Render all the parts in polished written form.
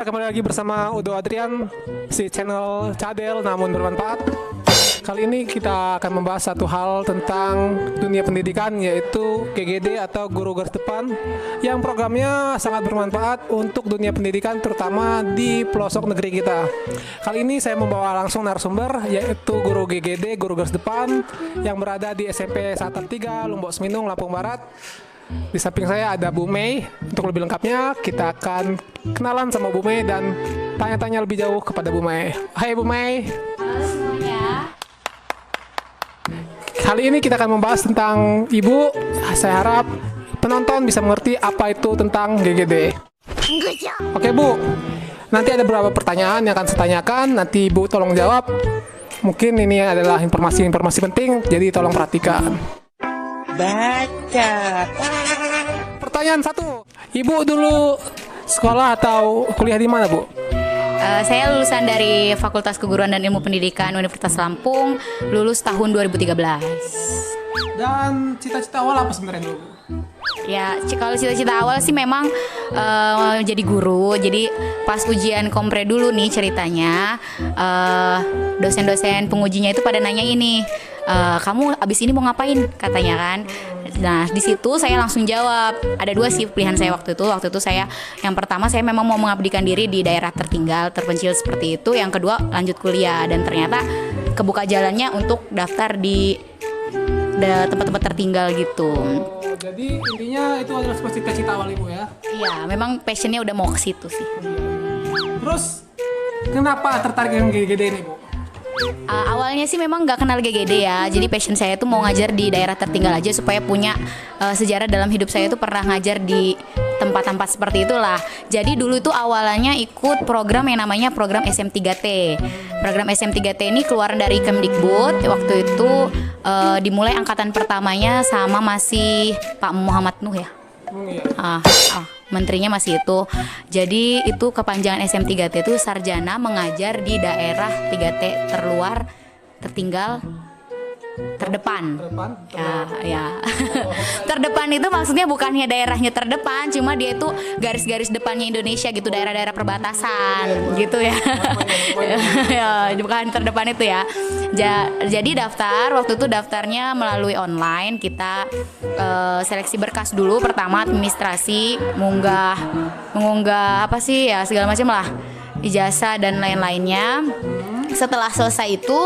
Kembali lagi bersama Udo Adrian, si channel Cadel namun bermanfaat. Kali ini kita akan membahas satu hal tentang dunia pendidikan, yaitu GGD atau Guru Garis Depan, yang programnya sangat bermanfaat untuk dunia pendidikan terutama di pelosok negeri kita. Kali ini saya membawa langsung narasumber, yaitu Guru GGD, Guru Garis Depan, yang berada di SMP Satan 3, Lombok Seminung, Lampung Barat. Di samping saya ada Bu Mei. Untuk lebih lengkapnya kita akan kenalan sama Bu Mei dan tanya-tanya lebih jauh kepada Bu Mei. Hai Bu Mei. Halo semuanya. Kali ini kita akan membahas tentang Ibu. Saya harap penonton bisa mengerti apa itu tentang GGD. Oke Bu, nanti ada beberapa pertanyaan yang akan saya tanyakan. Nanti Ibu tolong jawab. Mungkin ini adalah informasi-informasi penting, jadi tolong perhatikan. Baca. Pertanyaan 1, Ibu dulu sekolah atau kuliah di mana, Bu? Saya lulusan dari Fakultas Keguruan dan Ilmu Pendidikan Universitas Lampung, lulus tahun 2013. Dan cita-cita awal apa sebenarnya dulu? Ya, kalau cita-cita awal sih memang jadi guru. Jadi pas ujian kompre dulu nih ceritanya, dosen-dosen pengujinya itu pada nanya ini, kamu abis ini mau ngapain, katanya kan. Nah di situ saya langsung jawab, ada dua sih pilihan saya waktu itu. Saya yang pertama saya memang mau mengabdikan diri di daerah tertinggal terpencil seperti itu. Yang kedua lanjut kuliah, dan ternyata kebuka jalannya untuk daftar di tempat-tempat tertinggal gitu. Jadi intinya itu adalah cita-cita awal Ibu ya? Iya, memang passionnya udah mau ke situ sih. Terus kenapa tertarik dengan GGD ini Bu? Awalnya sih memang nggak kenal GGD ya. Jadi passion saya tuh mau ngajar di daerah tertinggal aja supaya punya sejarah dalam hidup saya tuh pernah ngajar di tempat-tempat seperti itulah. Jadi dulu itu awalnya ikut program yang namanya program SM3T. Program SM3T ini keluaran dari Kemdikbud. Waktu itu dimulai angkatan pertamanya sama masih Pak Muhammad Nuh ya. Menterinya masih itu. Jadi itu kepanjangan SM3T itu sarjana mengajar di daerah 3T terluar, tertinggal, terdepan. Ya. Terdepan itu maksudnya bukannya daerahnya terdepan, cuma dia itu garis-garis depannya Indonesia gitu, daerah-daerah perbatasan gitu ya. Ya, bukan terdepan itu ya. Jadi waktu itu daftarnya melalui online. Kita seleksi berkas dulu, pertama administrasi, mengunggah apa sih ya, segala macam lah, ijazah dan lain-lainnya. Setelah selesai itu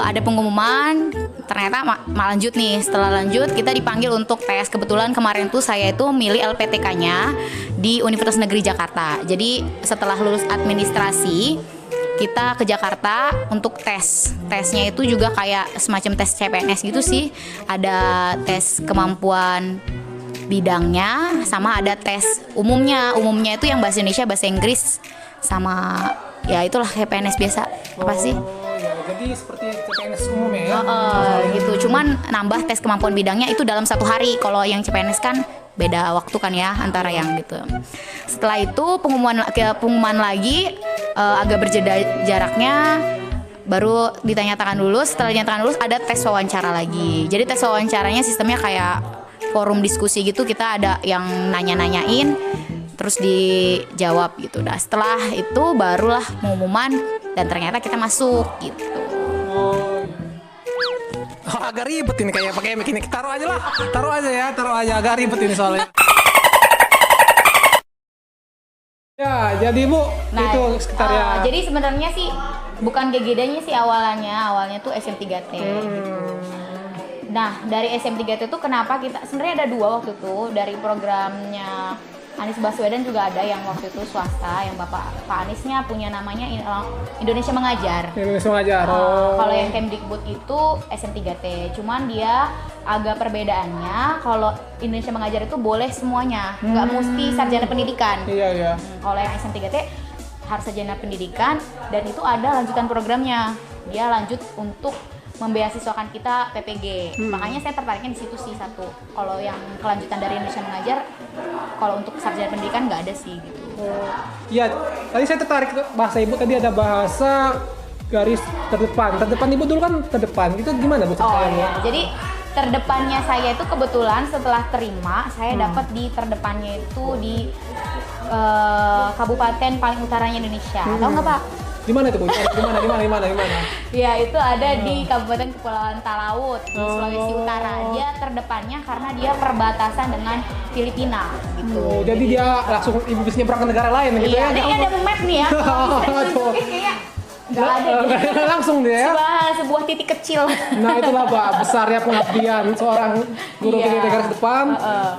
ada pengumuman, ternyata lanjut nih. Setelah lanjut kita dipanggil untuk tes. Kebetulan kemarin tuh saya itu milih LPTK-nya di Universitas Negeri Jakarta. Jadi setelah lulus administrasi kita ke Jakarta untuk tes. Tesnya itu juga kayak semacam tes CPNS gitu sih. Ada tes kemampuan bidangnya, sama ada tes umumnya. Umumnya itu yang bahasa Indonesia, bahasa Inggris, sama ya itulah CPNS biasa. Apa sih? Ya, jadi seperti CPNS umum ya? Gitu. Cuman nambah tes kemampuan bidangnya itu dalam 1 hari. Kalau yang CPNS kan beda waktu kan ya antara yang gitu. Setelah itu pengumuman lagi, agak berjeda jaraknya, baru ditanyakan lulus. Setelah dinyatakan lulus ada tes wawancara lagi. Jadi tes wawancaranya sistemnya kayak forum diskusi gitu. Kita ada yang nanya-nanyain, terus dijawab gitu. Nah setelah itu barulah pengumuman, dan ternyata kita masuk gitu. Oh, agak ribet ini kayak pakai begini. Taruh aja agak ribet ini soalnya. Ya, jadi Bu, itu sekitar ya. Jadi sebenarnya sih bukan GGD-nya sih awalnya tuh SM3T. Nah, dari SM3T itu kenapa kita sebenarnya ada 2 waktu itu. Dari programnya Anies Baswedan juga ada yang waktu itu swasta, yang Pak Aniesnya punya namanya Indonesia Mengajar. Indonesia Mengajar. Kalau yang Kemdikbud itu SM3T, cuman dia agak perbedaannya, kalau Indonesia Mengajar itu boleh semuanya, nggak mesti sarjana pendidikan. Iya. Kalau yang SM3T harus sarjana pendidikan, dan itu ada lanjutan programnya. Dia lanjut untuk membeasiswakan kita PPG. Makanya saya tertariknya di situ sih satu. Kalau yang kelanjutan dari Indonesia Mengajar, kalau untuk sarjana pendidikan nggak ada sih gitu. Iya, tadi saya tertarik bahasa Ibu, tadi ada bahasa garis terdepan. Terdepan Ibu dulu kan terdepan. Itu gimana Bu ceritanya? Jadi terdepannya saya itu kebetulan setelah terima, saya dapat di terdepannya itu di kabupaten paling utaranya Indonesia. Tahu nggak Pak? Di mana itu Bu? Di mana? Ya itu ada di Kabupaten Kepulauan Talaut di Sulawesi Utara. Dia terdepannya karena dia perbatasan dengan Filipina gitu. Oh, jadi dia langsung bisa nyebrang ke negara lain gitu Iya, ya? ini ada map nih ya. Kalau bisa ditunjukin kayak nggak ada gitu. Langsung dia ya? Sebuah titik kecil. Nah itulah Pak, besarnya pengabdian seorang guru Iya. PGD garis depan.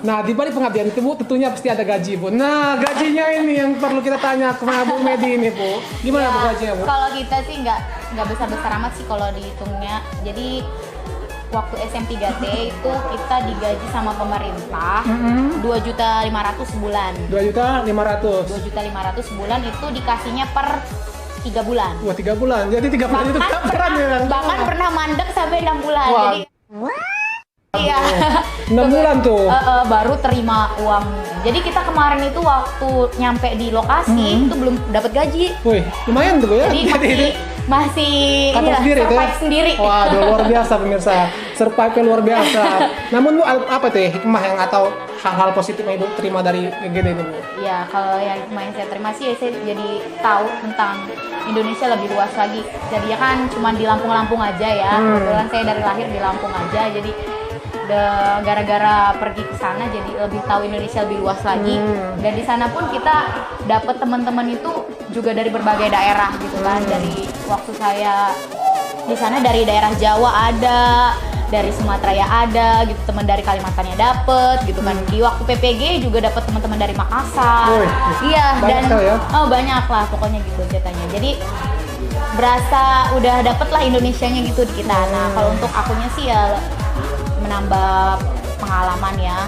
Nah di balik pengabdian itu Bu, tentunya pasti ada gaji Bu. Nah gajinya ini yang perlu kita tanya ke Bu Medi ini Bu. Gimana Bu gajinya Bu? Kalau kita sih nggak besar-besar amat sih kalau dihitungnya. Jadi waktu SM3T itu kita digaji sama pemerintah 2.500.000 sebulan. 2.500.000. 2.500.000 sebulan itu dikasihnya per 3 bulan. Wah 3 bulan, jadi 3 bulan itu keren ya kan? Bahkan pernah mandek sampai 6 bulan. Wah. Jadi iya. 6 bulan tuh. Baru terima uang. Jadi kita kemarin itu waktu nyampe di lokasi itu belum dapat gaji. Wih, lumayan tuh Bu ya. Jadi masih Kantor sendiri itu ya? survive sendiri. Waduh, luar biasa pemirsa. Survive luar biasa. Namun Bu, apa tuh ya, hikmah yang atau hal-hal positif yang Ibu terima dari GGD ini Bu? Ya kalau yang kemarin saya terima sih saya jadi tahu tentang Indonesia lebih luas lagi. Jadi ya kan cuma di Lampung-Lampung aja ya. Kebetulan saya dari lahir di Lampung aja. Jadi gara-gara pergi ke sana jadi lebih tahu Indonesia lebih luas lagi. Dan di sana pun kita dapat teman-teman itu juga dari berbagai daerah gitu kan. Dari waktu saya di sana dari daerah Jawa ada, dari Sumatera ya ada gitu, teman dari Kalimantannya dapet gitu kan. Di waktu PPG juga dapat teman-teman dari Makassar. Wih, Iya, banyak dan sekali ya? banyak lah pokoknya gitu ceritanya. Jadi berasa udah dapet lah Indonesianya gitu di kita. Nah, kalau untuk akunya sih ya menambah pengalaman ya.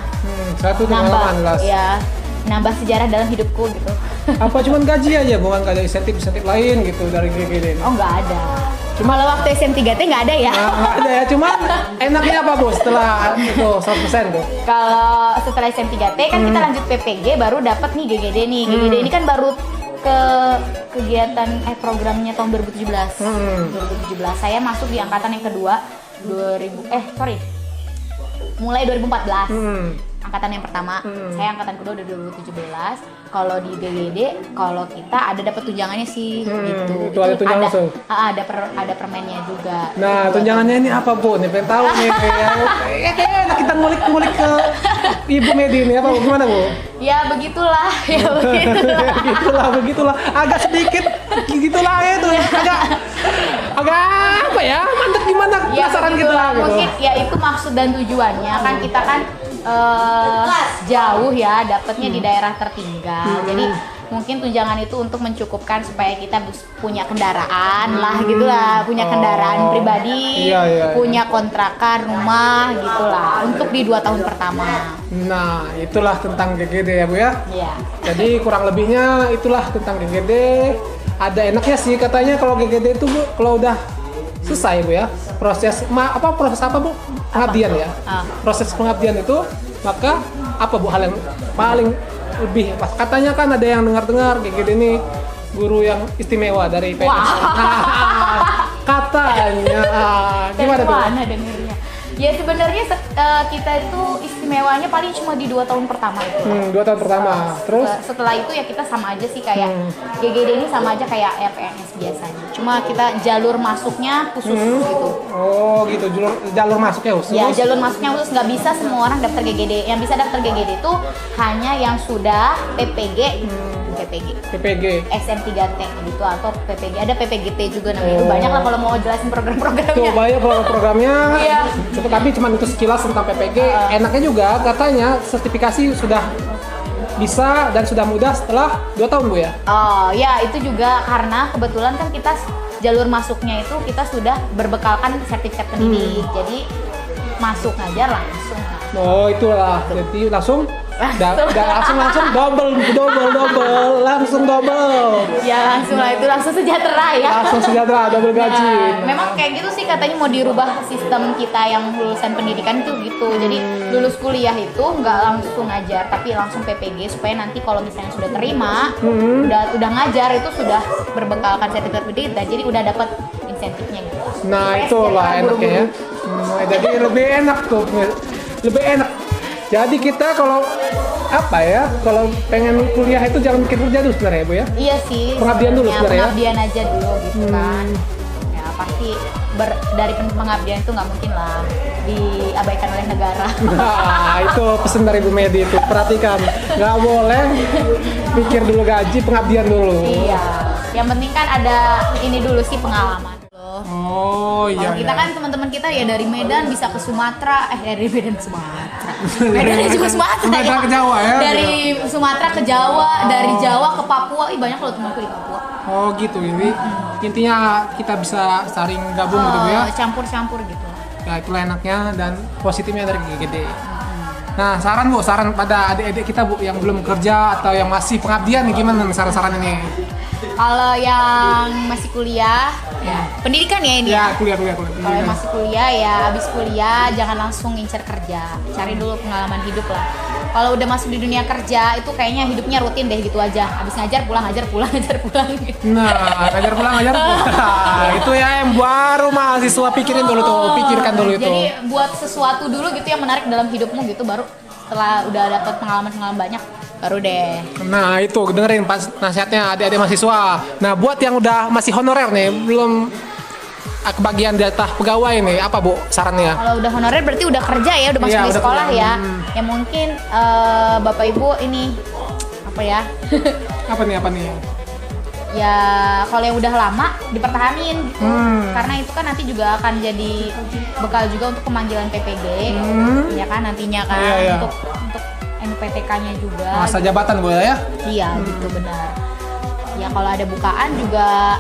Satu pengalaman Las. Ya, nambah sejarah dalam hidupku gitu. Apa cuman gaji aja, bukan ada insentif-insentif lain gitu dari GGD ini? Oh, nggak ada. Cuma kalau waktu SM3T nggak ada ya. Nah, nggak ada ya, cuman enaknya apa Bu setelah itu 100% tuh? Kalau setelah SM3T kan kita lanjut PPG baru dapat nih GGD nih. GGD ini kan baru ke kegiatan programnya tahun 2017. 2017 saya masuk di angkatan yang kedua mulai 2014. Angkatan yang pertama, saya angkatan kedua udah 2017. Kalau di GGD, kalau kita ada dapat tunjangannya sih gitu. Itu ada tunjangan langsung? Ada permennya juga. Nah, tunjangannya ini apa Bu? Nih pengen tahu nih kayak kita ngulik-ngulik ke Ibu Medi ini apa gimana Bu? Ya begitulah, begitulah. Agak sedikit gitulah itu ya. Agak apa ya? Mantap gimana? Ya Penasaran kita begitulah. gitu. Mungkin ya itu maksud dan tujuannya kan kita kan jauh ya, dapatnya di daerah tertinggal. Jadi mungkin tunjangan itu untuk mencukupkan supaya kita punya kendaraan lah gitulah, punya kendaraan pribadi, Iya. punya kontrakan rumah gitulah untuk di 2 tahun pertama. Nah, itulah tentang GGD ya Bu ya. Iya. Jadi kurang lebihnya itulah tentang GGD. Ada enaknya sih katanya kalau GGD itu Bu, kalau udah selesai Bu ya, proses apa Bu? Pengabdian ya. Proses pengabdian itu, maka apa Bu hal yang paling lebih pas? Katanya kan ada yang dengar-dengar GGD ini guru yang istimewa dari PNS. Nah, katanya gimana tuh? Mana dengernya? Ya sebenarnya kita itu istimewanya paling cuma di 2 tahun pertama itu. 2 tahun pertama. Terus Setelah itu ya kita sama aja sih kayak GGD ini sama aja kayak PNS biasanya. Cuma kita jalur masuknya khusus gitu. oh gitu, jalur masuknya khusus. Ya jalur masuknya khusus, nggak bisa semua orang daftar GGD. Yang bisa daftar GGD itu hanya yang sudah PPG, PPG. SM3T gitu atau PPG. Ada PPGT juga namanya. Itu banyak lah kalau mau jelasin Tuh program-programnya. banyak programnya. Iya. Tapi cuma itu sekilas tentang PPG. Enaknya juga katanya sertifikasi sudah bisa dan sudah mudah setelah 2 tahun Bu ya. Oh ya itu juga karena kebetulan kan kita jalur masuknya itu kita sudah berbekalkan sertifikat pendidik. Jadi masuk ngajar langsung. Oh itulah, jadi langsung langsung double Ya langsung lah itu langsung sejahtera ya. langsung sejahtera double gaji. Nah, memang kayak gitu sih katanya mau dirubah sistem kita yang lulusan pendidikan tuh gitu. Jadi lulus kuliah itu nggak langsung ngajar tapi langsung PPG supaya nanti kalau misalnya sudah terima udah ngajar itu sudah berbekalkan sertifikat pendidik jadi udah dapat insentifnya gitu. Nah Supaya itulah sejahtera enaknya ya. guru-guru. Jadi lebih enak tuh, lebih enak. Jadi kita kalau apa ya? Kalau pengen kuliah itu jangan mikir kerja dulu sebenarnya Bu ya. Iya sih. Pengabdian dulu sebenarnya, sebenarnya ya? Pengabdian aja dulu gitu kan. Ya pasti dari pengabdian itu nggak mungkin lah diabaikan oleh negara. Nah, itu pesan dari Bu Medi itu. Perhatikan, nggak boleh pikir dulu gaji, pengabdian dulu. Iya. Yang penting kan ada ini dulu sih pengalaman. Oh iya. Kalau kita kan teman-teman kita ya dari Medan bisa ke Sumatera, dari Medan ke Sumatera. Medan juga Sumatera. Sumatera ke Jawa ya? Dari Sumatera ke Jawa, dari Jawa ke Papua. Ih banyak loh temanku di Papua. Oh gitu. Jadi intinya kita bisa saling gabung gitu Bu ya. Campur-campur gitu lah. Ya itulah enaknya dan positifnya dari GGD. Nah saran Bu, saran pada adik-adik kita Bu yang belum kerja atau yang masih pengabdian nih gimana nih saran-saran ini? Kalau yang masih kuliah, ya pendidikan ya ini. Ya kuliah. Kalau yang masih kuliah ya habis kuliah jangan langsung ngincer kerja, cari dulu pengalaman hidup lah. Kalau udah masuk di dunia kerja itu kayaknya hidupnya rutin deh gitu aja. Habis ngajar pulang gitu. Nah, ngajar pulang. Itu ya yang baru mahasiswa pikirin dulu tuh, pikirkan dulu itu. Jadi buat sesuatu dulu gitu yang menarik dalam hidupmu gitu baru setelah udah dapat pengalaman banyak baru deh. Nah itu dengerin pas nasihatnya adik-adik mahasiswa. Nah buat yang udah masih honorer nih, belum kebagian jatah pegawai nih, apa Bu sarannya? Kalau udah honorer berarti udah kerja ya, udah masuk Iya, di udah sekolah kerja. ya. Ya mungkin Bapak Ibu ini apa ya? Apa nih? Ya kalau yang udah lama dipertahanin gitu. Karena itu kan nanti juga akan jadi bekal juga untuk pemanggilan PPG. Ya kan nantinya kan Iya. untuk NPTK-nya juga. Masa jabatan Bu ya? Iya, gitu benar. Ya kalau ada bukaan juga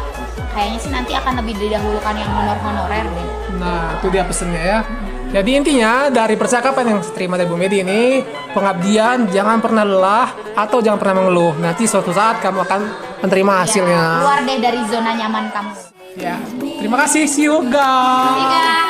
kayaknya sih nanti akan lebih didahulukan yang honorer deh. Nah itu dia pesennya ya. Jadi intinya dari percakapan yang saya terima dari Bu Medi ini, pengabdian jangan pernah lelah atau jangan pernah mengeluh. Nanti suatu saat kamu akan menerima hasilnya. Ya, keluar deh dari zona nyaman kamu. Ya, terima kasih, see you guys. Iya.